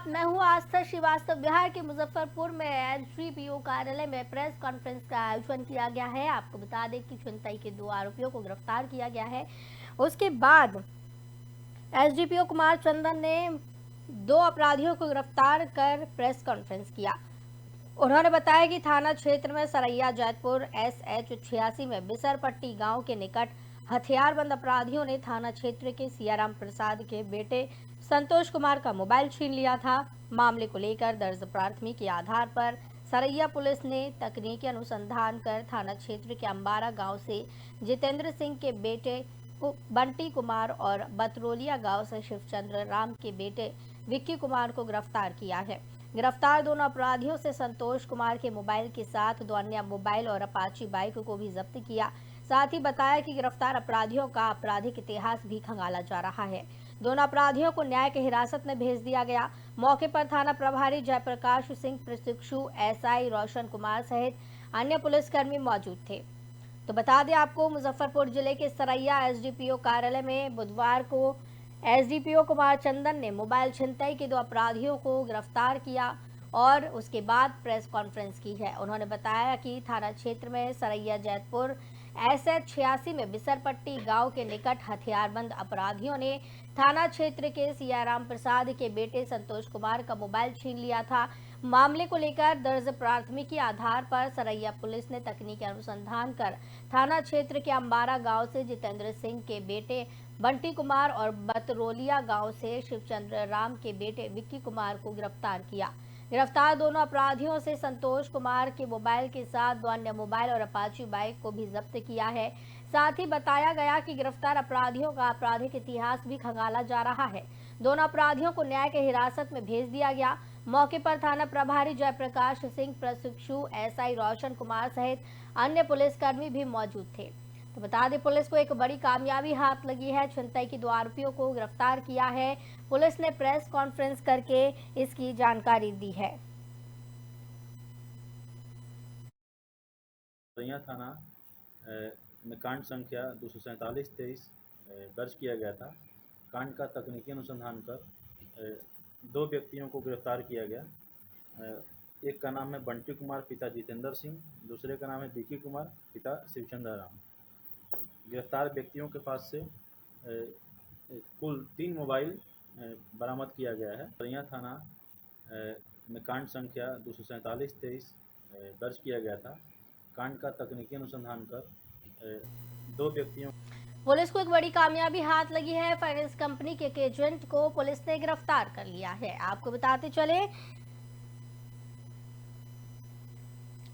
आप, मैं हूँ आस्था श्रीवास्तव। बिहार के मुजफ्फरपुर में एसडीपीओ कार्यालय में प्रेस कॉन्फ्रेंस का आयोजन किया गया है। आपको बता दें कि छिनतई के 2 आरोपियों को गिरफ्तार किया गया है। उसके बाद एसडीपीओ कुमार चंदन ने 2 अपराधियों को गिरफ्तार कर प्रेस कॉन्फ्रेंस किया। उन्होंने बताया कि थाना क्षेत्र में सरैया जैतपुर SH 86 में बिसरपट्टी गांव के निकट हथियारबंद अपराधियों ने थाना क्षेत्र के सियाराम प्रसाद के बेटे संतोष कुमार का मोबाइल छीन लिया था। मामले को लेकर दर्ज प्राथमिकी के आधार पर सरैया पुलिस ने तकनीकी अनुसंधान कर थाना क्षेत्र के अंबारा गांव से जितेंद्र सिंह के बेटे बंटी कुमार और बतरोलिया गांव से शिवचंद्र राम के बेटे विक्की कुमार को गिरफ्तार किया है। गिरफ्तार दोनों अपराधियों से संतोष कुमार के मोबाइल के साथ 2 अन्य मोबाइल और अपाची बाइक को भी जब्त किया। साथ ही बताया कि गिरफ्तार अपराधियों का आपराधिक इतिहास भी खंगाला जा रहा है। दोनों अपराधियों को न्याय की हिरासत में भेज दिया गया। मौके पर थाना प्रभारी जयप्रकाश सिंह, प्रशिक्षु SI रोशन कुमार सहित अन्य पुलिसकर्मी मौजूद थे। तो बता दें आपको, मुजफ्फरपुर जिले के सरैया एसडीपीओ कार्यालय में बुधवार को एसडीपीओ कुमार चंदन ने मोबाइल छिनतई के 2 अपराधियों को गिरफ्तार किया और उसके बाद प्रेस कॉन्फ्रेंस की है। उन्होंने बताया कि थाना क्षेत्र में सरैया जैतपुर SH 86 में बिसरपट्टी गांव के निकट हथियारबंद अपराधियों ने थाना क्षेत्र के सियाराम प्रसाद के बेटे संतोष कुमार का मोबाइल छीन लिया था। मामले को लेकर दर्ज प्राथमिकी आधार पर सरैया पुलिस ने तकनीकी अनुसंधान कर थाना क्षेत्र के अंबारा गांव से जितेंद्र सिंह के बेटे बंटी कुमार और बतरोलिया गांव से शिवचंद्र राम के बेटे विक्की कुमार को गिरफ्तार किया। गिरफ्तार दोनों अपराधियों से संतोष कुमार के मोबाइल के साथ 2 अन्य मोबाइल और अपाची बाइक को भी जब्त किया है। साथ ही बताया गया कि गिरफ्तार अपराधियों का आपराधिक इतिहास भी खंगाला जा रहा है। दोनों अपराधियों को न्याय की हिरासत में भेज दिया गया। मौके पर थाना प्रभारी जयप्रकाश सिंह, प्रशिक्षु SI रोशन कुमार सहित अन्य पुलिसकर्मी भी मौजूद थे। तो बता दें, पुलिस को एक बड़ी कामयाबी हाथ लगी है। छिनतई के 2 आरोपियों को गिरफ्तार किया है। पुलिस ने प्रेस कॉन्फ्रेंस करके इसकी जानकारी दी है। सरैया थाना में कांड संख्या 247-23 दर्ज किया गया था। कांड का तकनीकी अनुसंधान कर 2 व्यक्तियों को गिरफ्तार किया गया। एक का नाम है बंटी कुमार, पिता जितेंद्र सिंह। दूसरे का नाम है विक्की कुमार, पिता शिवचंद्र राम। गिरफ्तार व्यक्तियों के पास से कुल 3 मोबाइल बरामद किया गया है। सरैया थाना में कांड संख्या 247-23 दर्ज किया गया था। कांड का तकनीकी अनुसंधान कर 2 व्यक्तियों। पुलिस को एक बड़ी कामयाबी हाथ लगी है। फाइनेंस कंपनी के एक एजेंट को पुलिस ने गिरफ्तार कर लिया है। आपको बताते चले,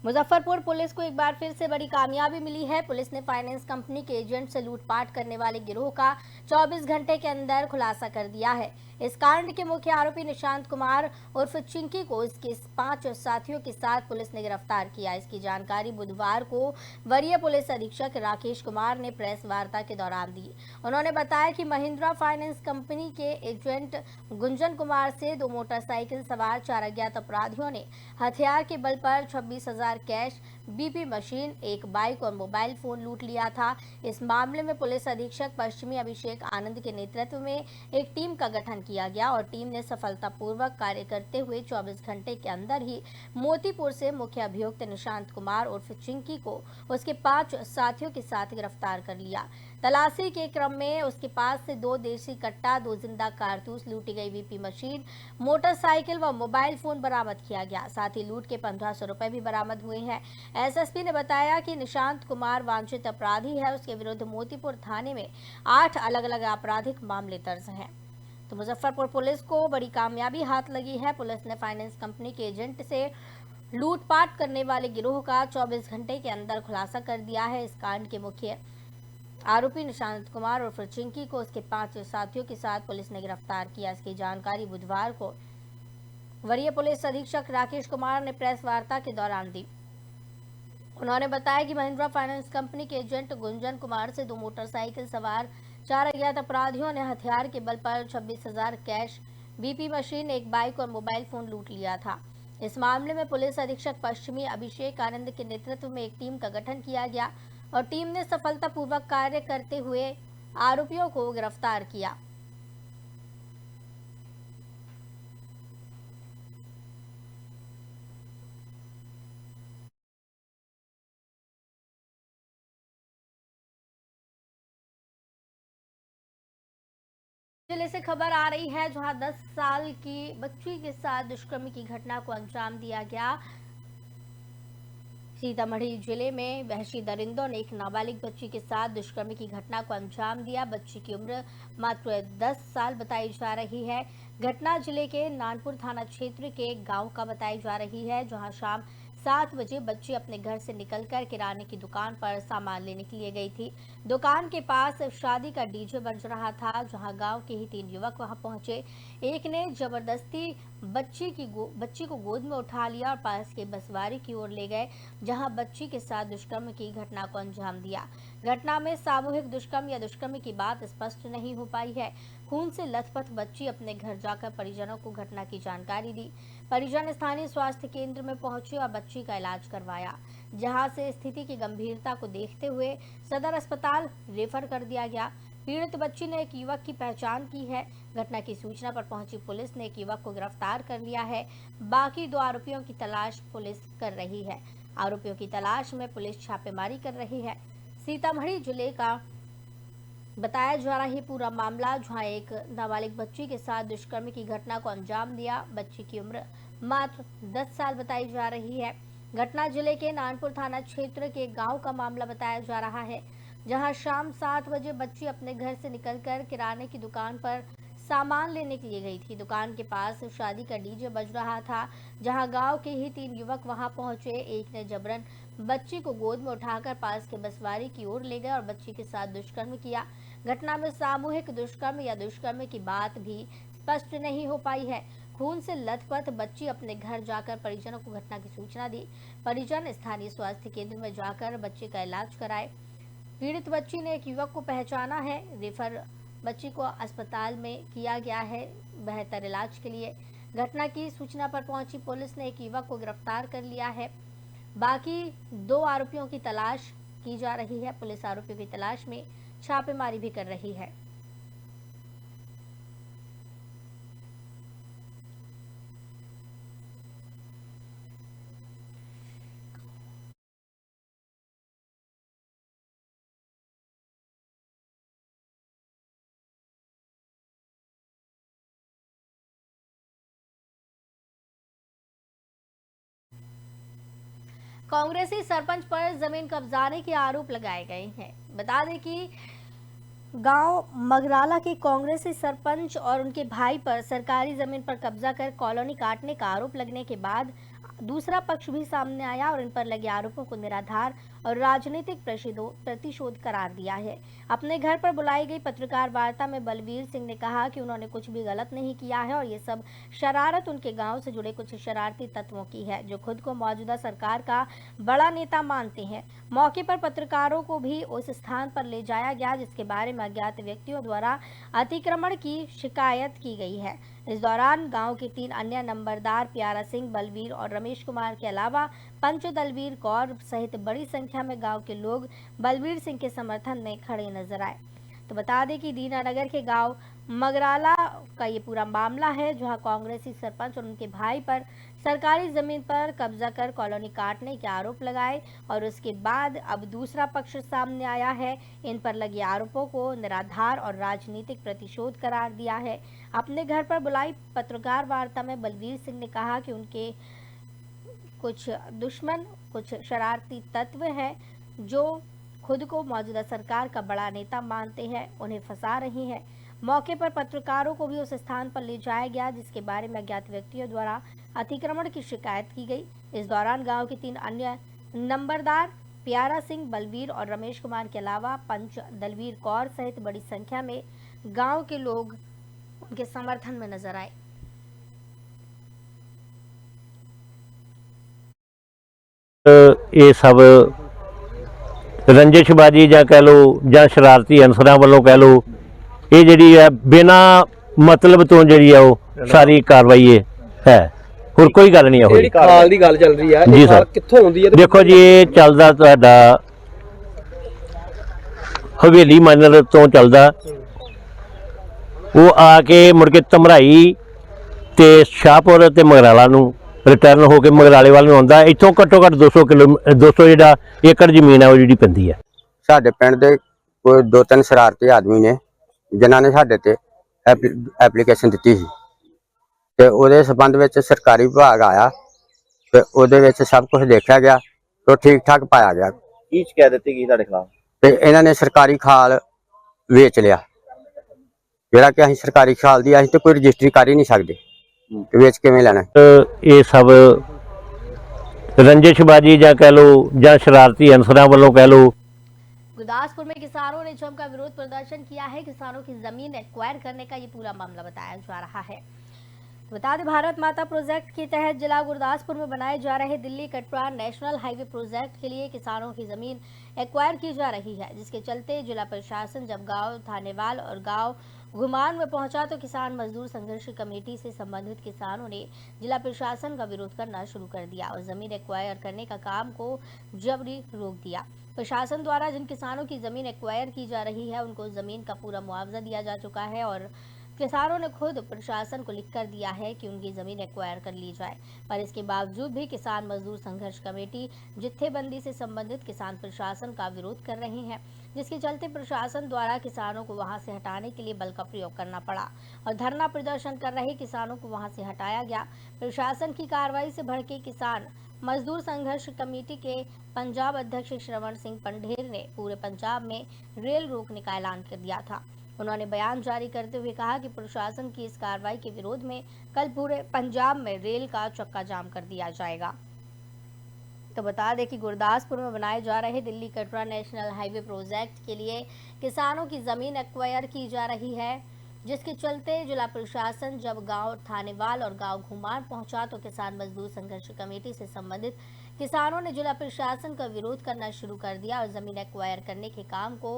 मुजफ्फरपुर पुलिस को एक बार फिर से बड़ी कामयाबी मिली है। पुलिस ने फाइनेंस कंपनी के एजेंट से लूटपाट करने वाले गिरोह का 24 घंटे के अंदर खुलासा कर दिया है। इस कांड के मुख्य आरोपी निशांत कुमार उर्फ चिंकी को इसके 5 साथियों के साथ पुलिस ने गिरफ्तार किया। इसकी जानकारी बुधवार को वरीय पुलिस अधीक्षक राकेश कुमार ने प्रेस वार्ता के दौरान दी। उन्होंने बताया कि महिंद्रा फाइनेंस कंपनी के एजेंट गुंजन कुमार से 2 मोटरसाइकिल सवार 4 अज्ञात अपराधियों ने हथियार के बल पर 26,000 कैश, BP मशीन, 1 बाइक और मोबाइल फोन लूट लिया था। इस मामले में पुलिस अधीक्षक पश्चिमी अभिषेक आनंद के नेतृत्व में एक टीम का गठन किया गया और टीम ने सफलतापूर्वक कार्य करते हुए 24 घंटे के अंदर ही मोतीपुर से मुख्य अभियुक्त निशांत कुमार उर्फ चिंकी को उसके 5 साथियों के साथ गिरफ्तार कर लिया। तलाशी के क्रम में उसके पास से 2 देसी कट्टा, 2 जिंदा कारतूस, लूटी गई BP मशीन, मोटरसाइकिल व मोबाइल फोन बरामद किया गया। साथ ही लूट के 1500 रुपए भी बरामद हुए हैं। SSP ने बताया कि निशांत कुमार वांछित अपराधी है। उसके विरुद्ध मोतीपुर थाने में 8 अलग अलग आपराधिक मामले दर्ज हैं। तो मुजफ्फरपुर पुलिस को बड़ी कामयाबी हाथ लगी है। पुलिस ने फाइनेंस कंपनी के एजेंट से लूटपाट करने वाले गिरोह का 24 घंटे के अंदर खुलासा कर दिया है। इस कांड के मुख्य आरोपी निशांत कुमार और चिंकी को उसके 5 साथियों के साथ पुलिस ने गिरफ्तार किया। इसकी जानकारी बुधवार को वरीय पुलिस अधीक्षक राकेश कुमार ने प्रेस वार्ता के दौरान दी। उन्होंने बताया कि महिंद्रा फाइनेंस कंपनी के एजेंट गुंजन कुमार से 2 मोटरसाइकिल सवार 4 अज्ञात अपराधियों ने हथियार के बल पर 26,000 कैश, BP मशीन, 1 बाइक और मोबाइल फोन लूट लिया था। इस मामले में पुलिस अधीक्षक पश्चिमी अभिषेक आनंद के नेतृत्व में एक टीम का गठन किया गया और टीम ने सफलतापूर्वक कार्य करते हुए आरोपियों को गिरफ्तार किया। जिले से खबर आ रही है जहां 10 साल की बच्ची के साथ दुष्कर्म की घटना को अंजाम दिया गया। सीतामढ़ी जिले में वहशी दरिंदों ने एक नाबालिग बच्ची के साथ दुष्कर्म की घटना को अंजाम दिया। बच्ची की उम्र मात्र 10 साल बताई जा रही है। घटना जिले के नानपुर थाना क्षेत्र के गांव का बताई जा रही है, जहां शाम 7 बजे बच्ची अपने घर से निकलकर किराने की दुकान पर सामान लेने के लिए गई थी। दुकान के पास शादी का डीजे बज रहा था, जहां गांव के ही 3 युवक वहां पहुंचे। एक ने जबरदस्ती बच्ची को गोद में उठा लिया और पास के बसवारी की ओर ले गए, जहां बच्ची के साथ दुष्कर्म की घटना को अंजाम दिया। घटना में सामूहिक दुष्कर्म या दुष्कर्म की बात स्पष्ट नहीं हो पाई है। खून से लथपथ बच्ची अपने घर जाकर परिजनों को घटना की जानकारी दी। परिजन स्थानीय स्वास्थ्य केंद्र में पहुंचे और बच्ची का इलाज करवाया, जहां से स्थिति की गंभीरता को देखते हुए सदर अस्पताल रेफर कर दिया गया। पीड़ित बच्ची ने एक युवक की पहचान की है। घटना की सूचना पर पहुंची पुलिस ने एक युवक को गिरफ्तार कर लिया है। बाकी 2 आरोपियों की तलाश पुलिस कर रही है। आरोपियों की तलाश में पुलिस छापेमारी कर रही है। सीतामढ़ी जिले का बताया जा रहा है पूरा मामला, जहां एक नाबालिग बच्ची के साथ दुष्कर्म की घटना को अंजाम दिया। बच्ची की उम्र मात्र 10 साल बताई जा रही है। घटना जिले के नानपुर थाना क्षेत्र के गांव का मामला बताया जा रहा है, जहां शाम 7 बजे बच्ची अपने घर से निकलकर किराने की दुकान पर सामान लेने के लिए गई थी। दुकान के पास शादी का डीजे बज रहा था, जहां गांव के ही 3 युवक वहां पहुंचे। एक ने जबरन बच्ची को गोद में उठाकर पास के बसवारी की ओर ले गए और बच्ची के साथ दुष्कर्म किया। घटना में सामूहिक दुष्कर्म या दुष्कर्म की बात भी स्पष्ट नहीं हो पाई है। खून से लथपथ बच्ची अपने घर जाकर परिजनों को घटना की सूचना दी। परिजन स्थानीय स्वास्थ्य केंद्र में जाकर बच्चे का इलाज कराए। पीड़ित बच्ची ने एक युवक को पहचाना है। रेफर बच्ची को अस्पताल में किया गया है बेहतर इलाज के लिए। घटना की सूचना पर पहुंची पुलिस ने एक युवक को गिरफ्तार कर लिया है। बाकी 2 आरोपियों की तलाश की जा रही है। पुलिस आरोपियों की तलाश में छापेमारी भी कर रही है। कांग्रेसी सरपंच पर जमीन कब्जाने के आरोप लगाए गए हैं। बता दें कि गांव मगराला के कांग्रेसी सरपंच और उनके भाई पर सरकारी जमीन पर कब्जा कर कॉलोनी काटने का आरोप लगने के बाद दूसरा पक्ष भी सामने आया और इन पर लगे आरोपों को निराधार और राजनीतिक प्रतिशोध करार दिया है। अपने घर पर बुलाई गई पत्रकार वार्ता में बलवीर सिंह ने कहा कि उन्होंने कुछ भी गलत नहीं किया है और ये सब शरारत उनके गांव से जुड़े कुछ शरारती तत्वों की है, जो खुद को मौजूदा सरकार का बड़ा नेता मानते हैं। मौके पर पत्रकारों को भी उस स्थान पर ले जाया गया जिसके बारे में अज्ञात व्यक्तियों द्वारा अतिक्रमण की शिकायत की गई है। इस दौरान गांव के 3 अन्य नंबरदार प्यारा सिंह, बलवीर और रमेश कुमार के अलावा पंच दलवीर कौर सहित बड़ी संख्या में गांव के लोग बलवीर सिंह के समर्थन में खड़े नजर आए। तो बता दें कि दीनानगर के गांव मगराला का ये पूरा मामला है, जहां कांग्रेसी सरपंच और उनके भाई पर सरकारी जमीन पर कब्जा कर कॉलोनी काटने के आरोप लगाए और उसके बाद अब दूसरा पक्ष सामने आया है। इन पर लगे आरोपों को निराधार और राजनीतिक प्रतिशोध करार दिया है। अपने घर पर बुलाई पत्रकार वार्ता में बलवीर सिंह ने कहा कि उनके कुछ दुश्मन, कुछ शरारती तत्व हैं जो खुद को मौजूदा सरकार का बड़ा नेता मानते हैं, उन्हें फंसा रही हैं। मौके पर पत्रकारों को भी उस स्थान पर ले जाया गया जिसके बारे में अज्ञात व्यक्तियों द्वारा अतिक्रमण की शिकायत की गई। इस दौरान गांव के 3 अन्य नंबरदार प्यारा सिंह, बलवीर और रमेश कुमार के अलावा पंच दलवीर कौर सहित बड़ी संख्या में गांव के लोग उनके समर्थन में नजर आए। ये सब रंजिशबाजी ਜਾਂ कह लो ਜਾਂ शरारती अनसरां ਵੱਲੋਂ कह लो, ये ਜਿਹੜੀ है बिना मतलब तो ਜਿਹੜੀ है वो सारी कार्रवाई है। ਹੋਰ कोई गल नहीं है। ਜਿਹੜੀ ਖਾਲ ਦੀ ਗੱਲ ਚੱਲ ਰਹੀ ਹੈ, जी ਇਹ सर, ਖਾਲ ਕਿੱਥੋਂ ਆਉਂਦੀ ਹੈ? देखो जी, ये ਚੱਲਦਾ ਤੁਹਾਡਾ ਹਵੇਲੀ ਮਾਈਨਰ ਤੋਂ ਚੱਲਦਾ, ਉਹ ਆ ਕੇ ਮੁੜ ਕੇ ਧਮਰਾਈ ਤੇ ਸ਼ਾਹਪੁਰ ਤੇ ਮਗਰਾਲਾ ਨੂੰ ਰਿਟਰਨ ਹੋ ਕੇ ਮਗਰਾਲੇ ਵੱਲ ਨੂੰ ਆਉਂਦਾ। ਇੱਥੋਂ ਘੱਟੋ ਘੱਟ 200 ਜਿਹੜਾ ਏਕੜ ਜ਼ਮੀਨ ਹੈ ਉਹ ਜਿਹੜੀ ਪੈਂਦੀ ਹੈ। ਸਾਡੇ ਪਿੰਡ ਦੇ ਕੋਈ 2-3 ਸ਼ਰਾਰਤੀ ਆਦਮੀ ਨੇ ਜਿਨ੍ਹਾਂ ਨੇ ਸਾਡੇ ਤੇ ਐਪਲੀਕੇਸ਼ਨ ਦਿੱਤੀ ਸੀ ਤੇ ਉਹਦੇ ਸੰਬੰਧ ਵਿੱਚ ਸਰਕਾਰੀ ਵਿਭਾਗ ਆਇਆ ਤੇ ਉਹਦੇ ਵਿੱਚ ਸਭ ਕੁਝ ਦੇਖਿਆ ਗਿਆ ਤੇ ਠੀਕ ਠਾਕ ਪਾਇਆ ਗਿਆ ਕੀ ਸ਼ਿਕਾਇਤ ਦਿੱਤੀ ਗਈ ਤੁਹਾਡੇ ਖਿਲਾਫ? ਤੇ ਇਹਨਾਂ ਨੇ ਸਰਕਾਰੀ ਖਾਲ ਵੇਚ ਲਿਆ, ਜਿਹੜਾ ਕਿ ਅਸੀਂ ਸਰਕਾਰੀ ਖਾਲ ਦੀ ਅਸੀਂ ਤੇ ਕੋਈ ਰਜਿਸਟਰੀ ਕਰ ਹੀ ਨਹੀਂ ਸਕਦੇ ਤੇ ਵੇਚ ਕਿਵੇਂ ਲੈਣਾ। ਇਹ ਸਭ रंजिशबाजी ਜਾਂ कह लो ਜਾਂ शरारती अंसरां वालों कह लो। गुरदासपुर में किसानों ने जमकर विरोध प्रदर्शन किया है। किसानों की जमीन एक्वायर करने का ये पूरा मामला बताया जा रहा है। बता दें, भारत माता प्रोजेक्ट के तहत जिला गुरदासपुर में बनाए जा रहे Delhi Katra national highway project के लिए किसानों की जमीन एक्वायर की जा रही है, जिसके चलते जिला प्रशासन जब गांव थानेवाल और गांव घुमान में पहुंचा तो किसान मजदूर संघर्ष कमेटी से संबंधित किसानों ने जिला प्रशासन का विरोध करना शुरू कर दिया और जमीन एक्वायर करने का काम को जबरी रोक दिया। प्रशासन द्वारा जिन किसानों की जमीन एक्वायर की जा रही है उनको जमीन का पूरा मुआवजा दिया जा चुका है और किसानों ने खुद प्रशासन को लिखकर दिया है कि उनकी जमीन एक्वायर कर ली जाए, पर इसके बावजूद भी किसान मजदूर संघर्ष कमेटी जत्थेबंदी से संबंधित किसान प्रशासन का विरोध कर रहे हैं, जिसके चलते प्रशासन द्वारा किसानों को वहां से हटाने के लिए बल का प्रयोग करना पड़ा और धरना प्रदर्शन कर रहे किसानों को वहां से हटाया गया। प्रशासन की कार्रवाई से भड़के किसान मजदूर संघर्ष कमेटी के पंजाब अध्यक्ष श्रवण सिंह पंढेर ने पूरे पंजाब में रेल रोकने का ऐलान कर दिया था। उन्होंने बयान जारी करते हुए कहा कि प्रशासन की इस कार्रवाई के विरोध में कल पूरे पंजाब में रेल का चक्का जाम कर दिया जाएगा। तो बता दें कि गुरदासपुर में बनाए जा रहे Delhi Katra national highway project के लिए किसानों की जमीन एक्वायर की जा रही है, जिसके चलते जिला प्रशासन जब गांव थानेवाल और गांव घुमान पहुंचा तो किसान मजदूर संघर्ष कमेटी से संबंधित किसानों ने जिला प्रशासन का विरोध करना शुरू कर दिया और जमीन एक्वायर करने के काम को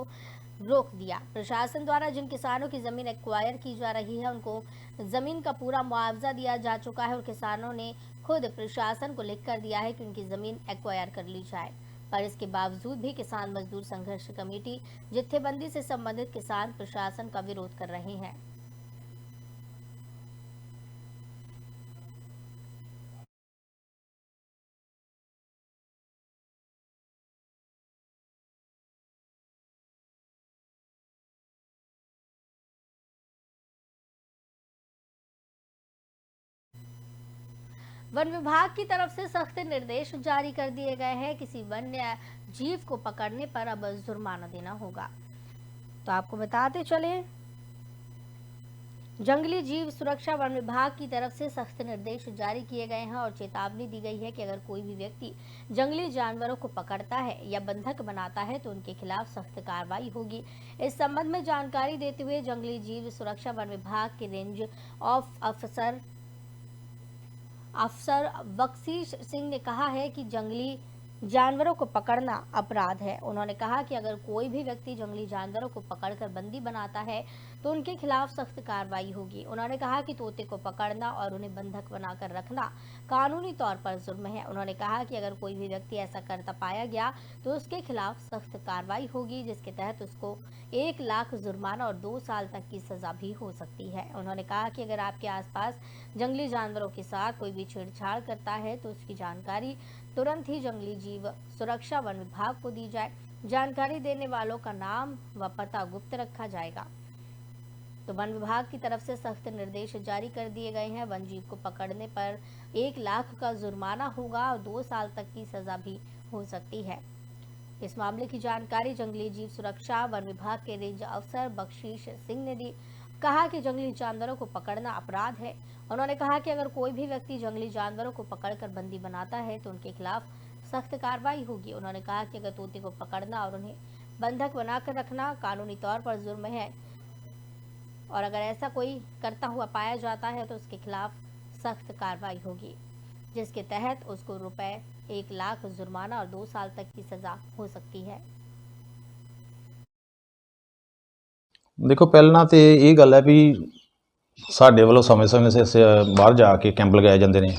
रोक दिया। प्रशासन द्वारा जिन किसानों की जमीन एक्वायर की जा रही है उनको जमीन का पूरा मुआवजा दिया जा चुका है और किसानों ने खुद प्रशासन को लिख कर दिया है कि उनकी जमीन एक्वायर कर ली जाए, पर इसके बावजूद भी किसान मजदूर संघर्ष कमेटी जत्थेबंदी से संबंधित किसान प्रशासन का विरोध कर रहे हैं। वन विभाग की तरफ से सख्त निर्देश जारी कर दिए गए हैं। किसी वन्य जीव को पकड़ने पर अब जुर्माना देना होगा। तो आपको बताते चले, जंगली जीव सुरक्षा वन विभाग की तरफ से सख्त निर्देश जारी किए गए हैं और चेतावनी दी गई है कि अगर कोई भी व्यक्ति जंगली जानवरों को पकड़ता है या बंधक बनाता है तो उनके खिलाफ सख्त कार्रवाई होगी। इस संबंध में जानकारी देते हुए जंगली जीव सुरक्षा वन विभाग के रेंज ऑफ अफसर बख्शीश सिंह ने कहा है कि जंगली जानवरों को पकड़ना अपराध है। उन्होंने कहा कि अगर कोई भी व्यक्ति जंगली जानवरों को पकड़कर बंदी बनाता है तो उनके खिलाफ सख्त कार्रवाई होगी। उन्होंने कहा कि तोते को पकड़ना और उन्हें बंधक बनाकर रखना कानूनी तौर पर जुर्म है। उन्होंने कहा कि अगर कोई भी व्यक्ति ऐसा करता पाया गया तो उसके खिलाफ सख्त कार्रवाई होगी, जिसके तहत उसको 1 लाख जुर्माना और 2 साल तक की सजा भी हो सकती है। उन्होंने कहा कि अगर आपके आसपास जंगली जानवरों के साथ कोई भी छेड़छाड़ करता है तो उसकी जानकारी तुरंत ही जंगली जीव सुरक्षा वन विभाग को दी जाए। जानकारी देने वालों का नाम व पता गुप्त रखा जाएगा। तो वन विभाग की तरफ से सख्त निर्देश जारी कर दिए गए हैं। वन जीव को पकड़ने पर 1 लाख का जुर्माना होगा और 2 साल तक की सजा भी हो सकती है। इस मामले की जानकारी जंगली जीव सुरक्षा वन विभाग के रेंज अफसर बख्शीश सिंह ने दी। कहा कि जंगली जानवरों को पकड़ना अपराध है। उन्होंने कहा कि अगर कोई भी व्यक्ति जंगली जानवरों को पकड़कर बंदी बनाता है तो उनके खिलाफ सख्त कार्रवाई होगी। उन्होंने कहा कि अगर तोते को पकड़ना और उन्हें बंधक बनाकर रखना कानूनी तौर पर जुर्म है और अगर ऐसा कोई करता हुआ पाया जाता है तो उसके खिलाफ सख्त कार्रवाई होगी, जिसके तहत उसको रुपए 1 लाख जुर्माना और 2 साल तक की सजा हो सकती है। देखो, ਪਹਿਲਾਂ ਤੇ ਇਹ ਗੱਲ ਹੈ ਵੀ ਸਾਡੇ ਵੱਲੋਂ ਸਮੇਂ-ਸਮੇਂ ਸਿਰ ਬਾਹਰ ਜਾ ਕੇ ਕੈਂਪ ਲਗਾਏ ਜਾਂਦੇ ਨੇ,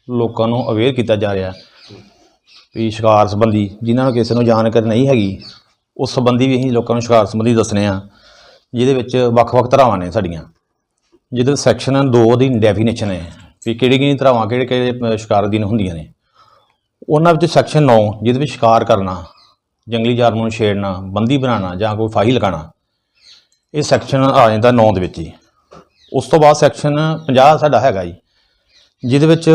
ਲੋਕਾਂ ਨੂੰ ਅਵੇਅਰ ਕੀਤਾ ਜਾ ਰਿਹਾ ਵੀ ਸ਼ਿਕਾਰ ਸੰਬੰਧੀ ਜਿਨ੍ਹਾਂ ਨੂੰ ਕਿਸੇ ਨੂੰ ਜਾਣਕਾਰੀ ਨਹੀਂ ਹੈਗੀ ਉਸ ਸੰਬੰਧੀ ਵੀ ਅਸੀਂ ਲੋਕਾਂ ਨੂੰ ਸ਼ਿਕਾਰ ਸੰਬੰਧੀ ਦੱਸਣੇ ਆ, ਜਿਹਦੇ ਵਿੱਚ ਵੱਖ-ਵੱਖ ਧਾਰਾਵਾਂ ਨੇ ਸਾਡੀਆਂ, ਜਿਹਦੇ ਸੈਕਸ਼ਨ 2 ਦੀ ਡੈਫੀਨੇਸ਼ਨ ਹੈ ਵੀ ਕਿਹੜੀ-ਕਿਹੜੀ ਧਾਰਾਵਾਂ ਕਿਹੜੇ-ਕਿਹੜੇ ਸ਼ਿਕਾਰ ਅਧੀਨ ਹੁੰਦੀਆਂ ਨੇ। ਉਹਨਾਂ ਵਿੱਚ ਸੈਕਸ਼ਨ 9 ਜਿਹਦੇ ਵਿੱਚ ਸ਼ਿਕਾਰ ਕਰਨਾ, ਜੰਗਲੀ ਜਾਨਵਰ ਨੂੰ ਛੇੜਨਾ, ਬੰਦੀ ਬਣਾਉਣਾ ਜਾਂ ਕੋਈ ਫਾਹੀ ਲਗਾਉਣਾ, ਇਹ ਸੈਕਸ਼ਨ ਆ ਜਾਂਦਾ 9 ਦੇ ਵਿੱਚ ਹੀ। ਉਸ ਤੋਂ ਬਾਅਦ ਸੈਕਸ਼ਨ 50 ਸਾਡਾ ਹੈਗਾ ਜੀ, ਜਿਹਦੇ ਵਿੱਚ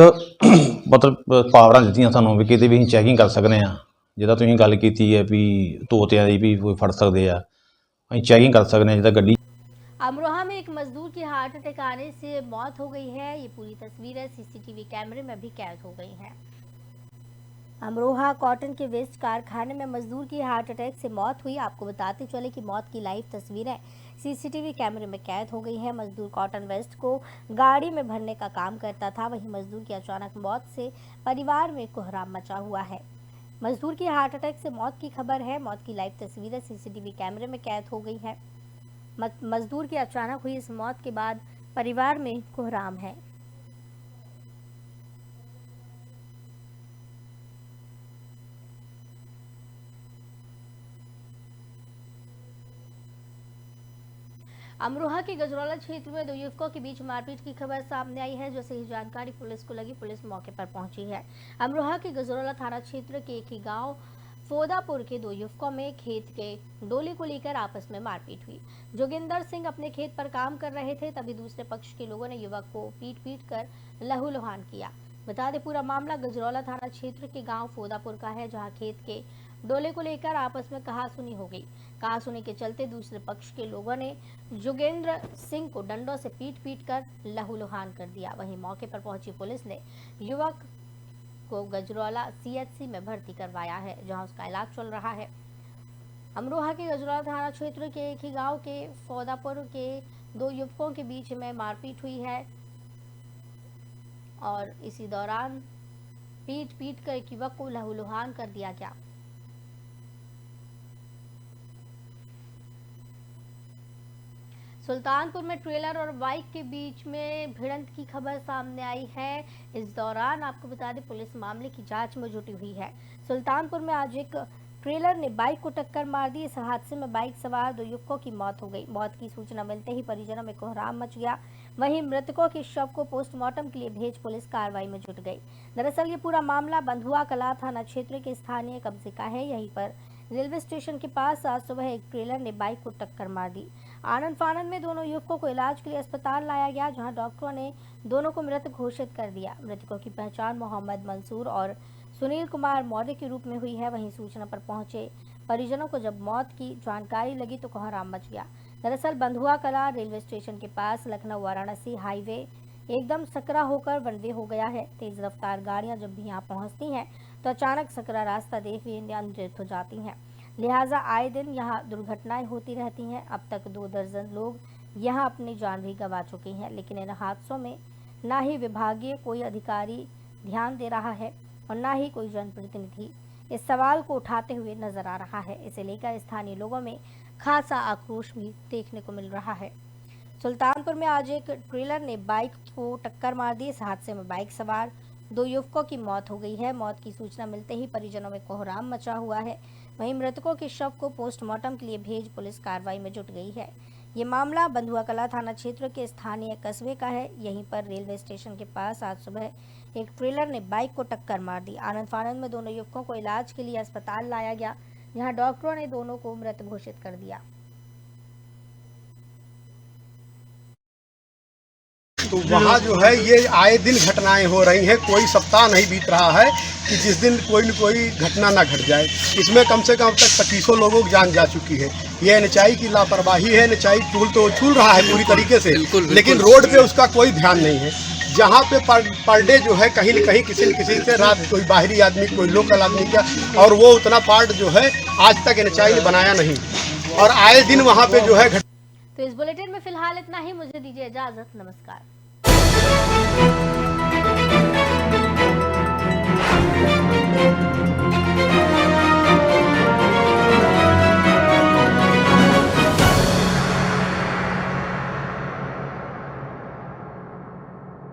ਮਤਲਬ ਪਾਵਰਾਂ ਦਿੱਤੀਆਂ ਸਾਨੂੰ ਵੀ ਕਿਤੇ ਵੀ ਅਸੀਂ ਚੈਕਿੰਗ ਕਰ ਸਕਦੇ ਹਾਂ। ਜਿੱਦਾਂ ਤੁਸੀਂ ਗੱਲ ਕੀਤੀ ਹੈ ਵੀ ਤੋਤਿਆਂ ਦੀ ਵੀ ਕੋਈ ਫੜ ਸਕਦੇ ਆ, ਅਸੀਂ ਚੈਕਿंग कर सकते हैं जिदा गड्डी। अमरोहा में एक मजदूर की हार्ट अटैक आने से मौत हो गई है। ये पूरी तस्वीरें सीसीटीवी कैमरे में भी कैद हो गई हैं। अमरोहा कॉटन के वेस्ट कारखाने में मजदूर की हार्ट अटैक से मौत हुई। आपको बताते चले कि मौत की लाइव तस्वीरें सीसीटीवी कैमरे में कैद हो गई है। मजदूर कॉटन वेस्ट को गाड़ी में भरने का काम करता था। वहीं मजदूर की अचानक मौत से परिवार में कोहराम मचा हुआ है। मजदूर की हार्ट अटैक से मौत की खबर है। मौत की लाइव तस्वीरें सीसीटीवी कैमरे में कैद हो गई है। मजदूर की अचानक हुई इस मौत के बाद परिवार में कोहराम है। अमरोहा के गजरौला क्षेत्र में दो युवकों के बीच मारपीट की खबर सामने आई है। जैसे ही जानकारी पुलिस को लगी, पुलिस मौके पर पहुंची है। अमरोहा के गजरौला थाना क्षेत्र के एक ही गांव फोदापुर के दो युवकों में खेत के डोले को लेकर आपस में मारपीट हुई। जोगिंदर सिंह अपने खेत पर काम कर रहे थे, तभी दूसरे पक्ष के लोगों ने युवक को पीट कर लहूलुहान किया। बता दें, पूरा मामला गजरौला थाना क्षेत्र के गांव फोदापुर का है, जहां खेत के डोले को लेकर आपस में कहासुनी हो गई। कहासुनी के चलते दूसरे पक्ष के लोगों ने जोगेंद्र सिंह को डंडों से पीट कर लहूलुहान कर दिया। वहीं मौके पर पहुंची पुलिस ने युवक को गजरौला सीएचसी में भर्ती करवाया है, जहां उसका इलाज चल रहा है। अमरोहा के गजरौला थाना क्षेत्र के एक ही गांव के फोदापुर के दो युवकों के बीच में मारपीट हुई है और इसी दौरान पीट कर एक युवक को लहूलुहान कर दिया गया। सुल्तानपुर में ट्रेलर और बाइक के बीच में भिड़ंत की खबर सामने आई है। इस दौरान आपको बता दें, पुलिस मामले की जांच में जुटी हुई है। सुल्तानपुर में आज एक ट्रेलर ने बाइक को टक्कर मार दी। इस हादसे में बाइक सवार दो युवकों की मौत हो गई। मौत की सूचना मिलते ही परिजनों में कोहराम मच गया। वहीं मृतकों के शव को पोस्टमार्टम के लिए भेज पुलिस कार्रवाई में जुट गई। दरअसल ये पूरा मामला बंधुआ कला थाना क्षेत्र के स्थानीय कब्जे का है। यहीं पर रेलवे स्टेशन के पास आज सुबह एक ट्रेलर ने बाइक को टक्कर मार दी। आनंद फानंद में दोनों युवकों को इलाज के लिए अस्पताल लाया गया, जहां डॉक्टरों ने दोनों को मृत घोषित कर दिया। मृतकों की पहचान मोहम्मद मंसूर और सुनील कुमार मौर्य के रूप में हुई है। वहीं सूचना पर पहुंचे परिजनों को जब मौत की जानकारी लगी तो कोहराम मच गया। दरअसल बंधुआ कला रेलवे स्टेशन के पास लखनऊ वाराणसी हाईवे एकदम सकरा होकर वन वे हो गया है। तेज रफ्तार गाड़ियां जब भी यहाँ पहुंचती हैं तो अचानक सकरा रास्ता देख वे नियंत्रित हो जाती हैं। लिहाजा आए दिन यहाँ दुर्घटनाएं होती रहती हैं। अब तक 2 दर्जन लोग यहाँ अपनी जान भी गंवा चुके हैं, लेकिन इन हादसों में ना ही विभागीय कोई अधिकारी ध्यान दे रहा है और ना ही कोई जनप्रतिनिधि इस सवाल को उठाते हुए नजर आ रहा है। इसे लेकर स्थानीय लोगों में खासा आक्रोश भी देखने को मिल रहा है। सुल्तानपुर में आज एक ट्रेलर ने बाइक को टक्कर मार दी। इस हादसे में बाइक सवार 2 युवकों की मौत हो गई है। मौत की सूचना मिलते ही परिजनों में कोहराम मचा हुआ है। वहीं मृतकों के शव को पोस्टमार्टम के लिए भेज पुलिस कार्रवाई में जुट गई है। ये मामला बंधुआ कला थाना क्षेत्र के स्थानीय कस्बे का है। यहीं पर रेलवे स्टेशन के पास आज सुबह एक ट्रेलर ने बाइक को टक्कर मार दी। आनंद फानंद में दोनों युवकों को इलाज के लिए अस्पताल लाया गया, जहां डॉक्टरों ने दोनों को मृत घोषित कर दिया। तो वहाँ जो है ये आए दिन घटनाएं हो रही हैं। कोई सप्ताह नहीं बीत रहा है कि जिस दिन कोई न कोई घटना ना घट जाए। इसमें कम से कम अब तक 2500 लोगों की जान जा चुकी है। ये एनएचआई की लापरवाही है। एनएचआई टूल तो छूल रहा है पूरी तरीके से, लेकिन रोड पे उसका कोई ध्यान नहीं है। जहाँ पे पर डे जो है कहीं न कहीं किसी न किसी से रात कोई बाहरी आदमी, कोई लोकल आदमी का, और वो उतना पार्ट जो है आज तक एनएचआई ने बनाया नहीं, और आए दिन वहाँ पे जो है। तो इस बुलेटिन में फिलहाल इतना ही। मुझे दीजिए इजाजत। नमस्कार।